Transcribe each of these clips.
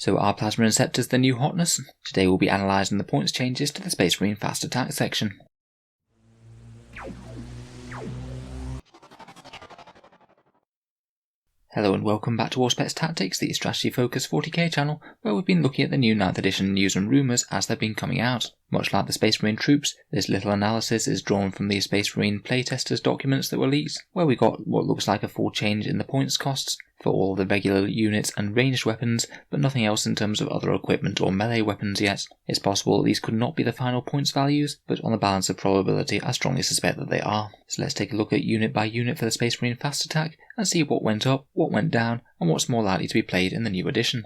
So are Plasma Inceptors the new hotness? Today we'll be analysing the points changes to the Space Marine Fast Attack section. Hello and welcome back to Auspex Tactics, the strategy focused 40k channel, where we've been looking at the new 9th edition news and rumours as they've been coming out. Much like the Space Marine troops, this little analysis is drawn from the Space Marine playtesters documents that were leaked, where we got what looks like a full change in the points costs for all the regular units and ranged weapons, but nothing else in terms of other equipment or melee weapons yet. It's possible these could not be the final points values, but on the balance of probability I strongly suspect that they are. So let's take a look at unit by unit for the Space Marine Fast Attack and see what went up, what went down, and what's more likely to be played in the new edition.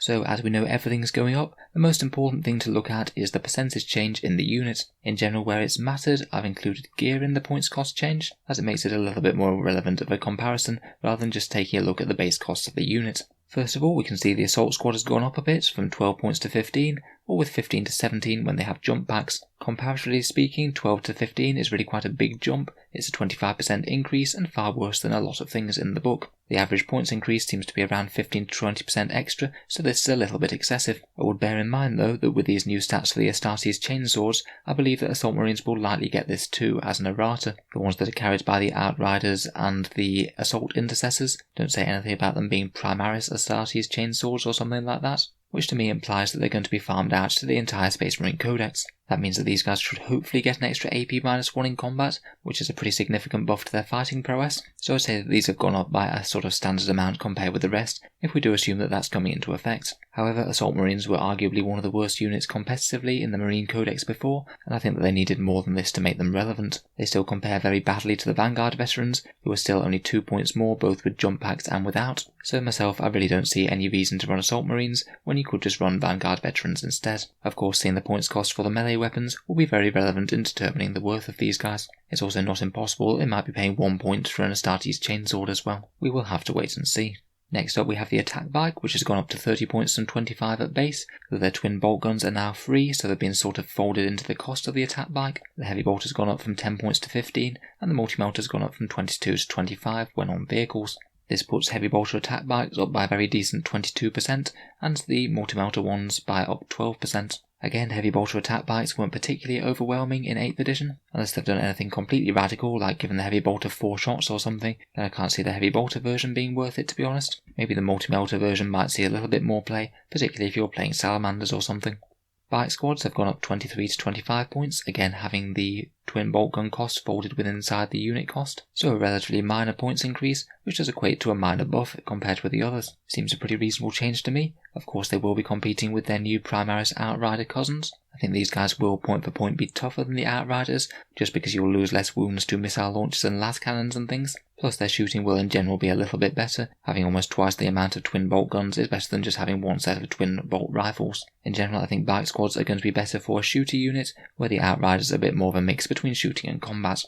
So as we know everything's going up, the most important thing to look at is the percentage change in the unit. In general, where it's mattered, I've included gear in the points cost change, as it makes it a little bit more relevant of a comparison rather than just taking a look at the base costs of the unit. First of all, we can see the assault squad has gone up a bit, from 12 points to 15, or with 15 to 17 when they have jump packs. Comparatively speaking, 12 to 15 is really quite a big jump. It's a 25% increase and far worse than a lot of things in the book. The average points increase seems to be around 15 to 20% extra, so this is a little bit excessive. I would bear in mind though that with these new stats for the Astartes chainswords, I believe that Assault Marines will likely get this too as an errata. The ones that are carried by the Outriders and the Assault Intercessors don't say anything about them being Primaris Astartes chainswords or something like that, which to me implies that they're going to be farmed out to the entire Space Marine Codex. That means that these guys should hopefully get an extra AP-1 in combat, which is a pretty significant buff to their fighting prowess, so I'd say that these have gone up by a sort of standard amount compared with the rest, if we do assume that that's coming into effect. However, Assault Marines were arguably one of the worst units competitively in the Marine Codex before, and I think that they needed more than this to make them relevant. They still compare very badly to the Vanguard veterans, who are still only 2 points more both with jump packs and without, so myself I really don't see any reason to run Assault Marines when you could just run Vanguard veterans instead. Of course, seeing the points cost for the melee weapons will be very relevant in determining the worth of these guys. It's also not impossible they might be paying 1 point for an Astartes chainsword as well. We will have to wait and see. Next up we have the attack bike, which has gone up to 30 points from 25 at base, though their twin bolt guns are now free, so they've been sort of folded into the cost of the attack bike. The heavy bolt has gone up from 10 points to 15, and the multi-melt has gone up from 22 to 25 when on vehicles. This puts heavy bolter attack bikes up by a very decent 22%, and the multi-melter ones by up 12%. Again, heavy bolter attack bikes weren't particularly overwhelming in 8th edition, unless they've done anything completely radical, like giving the heavy bolter 4 shots or something, then I can't see the heavy bolter version being worth it, to be honest. Maybe the multi-melter version might see a little bit more play, particularly if you're playing salamanders or something. Bike squads have gone up 23 to 25 points, again having the twin bolt gun cost folded within inside the unit cost, so a relatively minor points increase, which does equate to a minor buff compared with the others. Seems a pretty reasonable change to me. Of course they will be competing with their new Primaris Outrider cousins. I think these guys will point for point be tougher than the Outriders, just because you'll lose less wounds to missile launchers and las cannons and things. Plus their shooting will in general be a little bit better. Having almost twice the amount of twin bolt guns is better than just having one set of twin bolt rifles. In general I think bike squads are going to be better for a shooter unit, where the Outriders are a bit more of a mix between shooting and combat.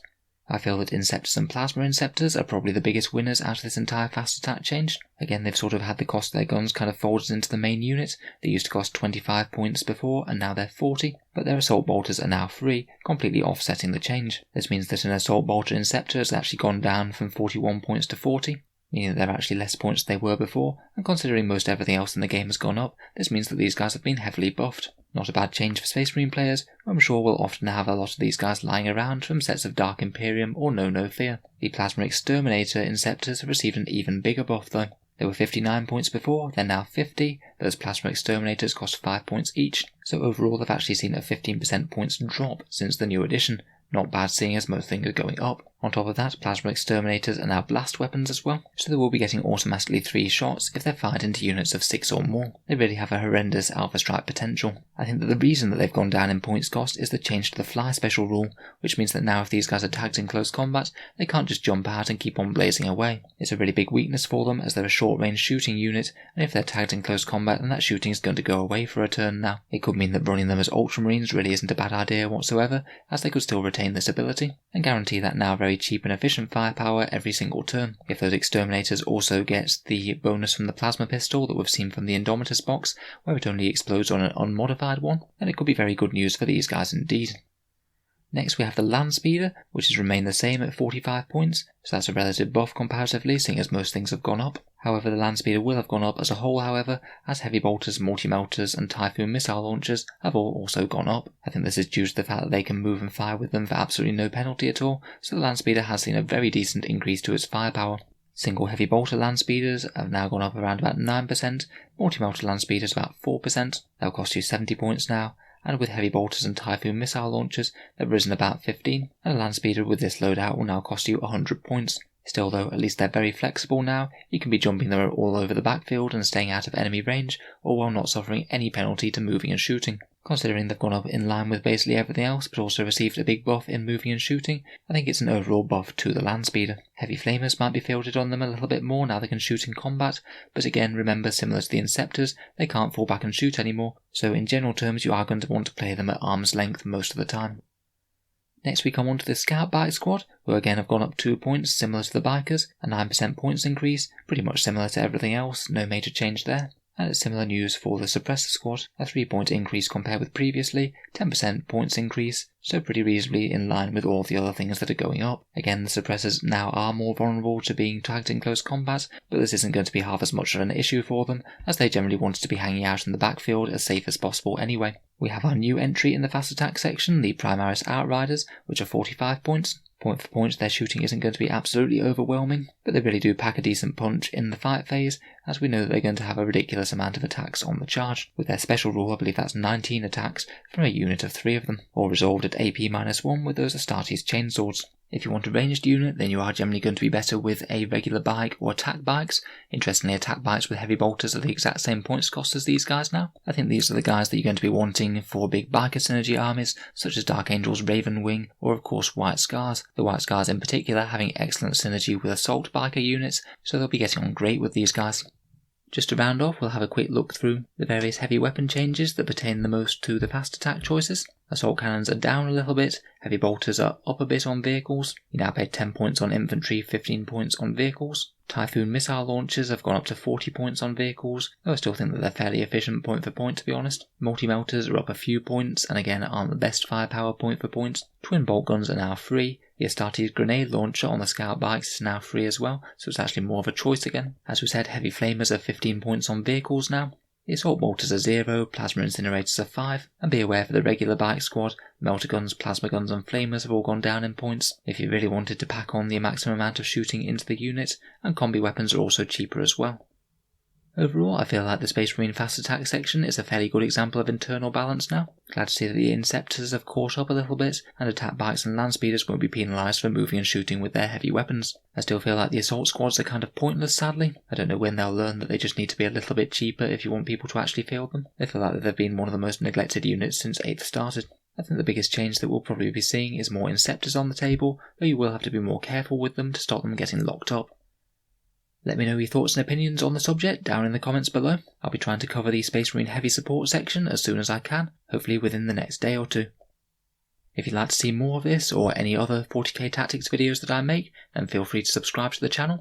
I feel that Inceptors and Plasma Inceptors are probably the biggest winners out of this entire fast attack change. Again, they've sort of had the cost of their guns kind of folded into the main unit. They used to cost 25 points before, and now they're 40, but their assault bolters are now free, completely offsetting the change. This means that an assault bolter Inceptor has actually gone down from 41 points to 40, meaning that they're actually less points than they were before, and considering most everything else in the game has gone up, this means that these guys have been heavily buffed. Not a bad change for Space Marine players, who I'm sure will often have a lot of these guys lying around from sets of Dark Imperium or No Fear. The Plasma Exterminator Inceptors have received an even bigger buff though. They were 59 points before, they're now 50, those Plasma Exterminators cost 5 points each, so overall they've actually seen a 15% points drop since the new edition. Not bad seeing as most things are going up. On top of that, Plasma Exterminators are now blast weapons as well, so they will be getting automatically 3 shots if they're fired into units of 6 or more. They really have a horrendous Alpha Strike potential. I think that the reason that they've gone down in points cost is the change to the fly special rule, which means that now if these guys are tagged in close combat, they can't just jump out and keep on blazing away. It's a really big weakness for them as they're a short range shooting unit, and if they're tagged in close combat then that shooting is going to go away for a turn now. It could mean that running them as Ultramarines really isn't a bad idea whatsoever, as they could still retain this ability, and guarantee that now very cheap and efficient firepower every single turn. If those Exterminators also get the bonus from the plasma pistol that we've seen from the Indomitus box, where it only explodes on an unmodified one, then it could be very good news for these guys indeed. Next we have the land speeder, which has remained the same at 45 points, so that's a relative buff comparatively, seeing as most things have gone up. However, the land speeder will have gone up as a whole, as heavy bolters, multi-melters and typhoon missile launchers have all also gone up. I think this is due to the fact that they can move and fire with them for absolutely no penalty at all, so the land speeder has seen a very decent increase to its firepower. Single heavy bolter land speeders have now gone up around about 9%, multi-melter land speeders about 4%, they'll cost you 70 points now, and with heavy bolters and typhoon missile launchers they've risen about 15, and a land speeder with this loadout will now cost you 100 points. Still though, at least they're very flexible now. You can be jumping them all over the backfield and staying out of enemy range, all while not suffering any penalty to moving and shooting. Considering they've gone up in line with basically everything else, but also received a big buff in moving and shooting, I think it's an overall buff to the land speeder. Heavy flamers might be filtered on them a little bit more now they can shoot in combat, but again remember, similar to the Inceptors, they can't fall back and shoot anymore, so in general terms you are going to want to play them at arm's length most of the time. Next we come on to the Scout Bike Squad, who again have gone up 2 points, similar to the Bikers, a 9% points increase, pretty much similar to everything else, no major change there. And it's similar news for the Suppressor Squad, a 3-point increase compared with previously, 10% points increase, so pretty reasonably in line with all the other things that are going up. Again, the Suppressors now are more vulnerable to being tagged in close combat, but this isn't going to be half as much of an issue for them, as they generally wanted to be hanging out in the backfield as safe as possible anyway. We have our new entry in the fast attack section, the Primaris Outriders, which are 45 points. Point for point, their shooting isn't going to be absolutely overwhelming, but they really do pack a decent punch in the fight phase, as we know that they're going to have a ridiculous amount of attacks on the charge. With their special rule, I believe that's 19 attacks from a unit of 3 of them, all resolved at AP-1 with those Astartes chainswords. If you want a ranged unit, then you are generally going to be better with a regular bike or attack bikes. Interestingly, attack bikes with heavy bolters are the exact same points cost as these guys now. I think these are the guys that you're going to be wanting for big biker synergy armies, such as Dark Angel's Raven Wing, or of course White Scars. The White Scars in particular having excellent synergy with assault biker units, so they'll be getting on great with these guys. Just to round off, we'll have a quick look through the various heavy weapon changes that pertain the most to the fast attack choices. Assault cannons are down a little bit, heavy bolters are up a bit on vehicles, you now pay 10 points on infantry, 15 points on vehicles. Typhoon missile launchers have gone up to 40 points on vehicles, though I still think that they're fairly efficient point for point to be honest. Multi-melters are up a few points, and again aren't the best firepower point for point. Twin bolt guns are now free. The Astartes grenade launcher on the scout bikes is now free as well, so it's actually more of a choice again. As we said, heavy flamers are 15 points on vehicles now. The assault bolters are 0, plasma incinerators are 5, and be aware for the regular bike squad, melter guns, plasma guns and flamers have all gone down in points if you really wanted to pack on the maximum amount of shooting into the unit, and combi weapons are also cheaper as well. Overall, I feel like the Space Marine fast attack section is a fairly good example of internal balance now. Glad to see that the Inceptors have caught up a little bit, and attack bikes and land speeders won't be penalised for moving and shooting with their heavy weapons. I still feel like the assault squads are kind of pointless, sadly. I don't know when they'll learn that they just need to be a little bit cheaper if you want people to actually field them. I feel like that they've been one of the most neglected units since 8th started. I think the biggest change that we'll probably be seeing is more Inceptors on the table, though you will have to be more careful with them to stop them getting locked up. Let me know your thoughts and opinions on the subject down in the comments below. I'll be trying to cover the Space Marine Heavy Support section as soon as I can, hopefully within the next day or two. If you'd like to see more of this or any other 40k Tactics videos that I make, then feel free to subscribe to the channel.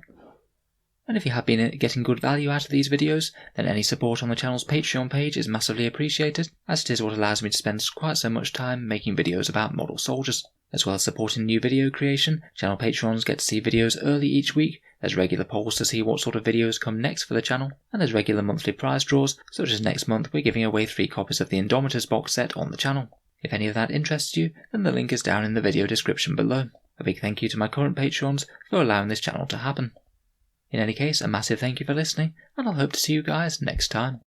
And if you have been getting good value out of these videos, then any support on the channel's Patreon page is massively appreciated, as it is what allows me to spend quite so much time making videos about model soldiers. As well as supporting new video creation, channel patrons get to see videos early each week, there's regular polls to see what sort of videos come next for the channel, and there's regular monthly prize draws, such as next month we're giving away 3 copies of the Indomitors box set on the channel. If any of that interests you, then the link is down in the video description below. A big thank you to my current patrons for allowing this channel to happen. In any case, a massive thank you for listening, and I'll hope to see you guys next time.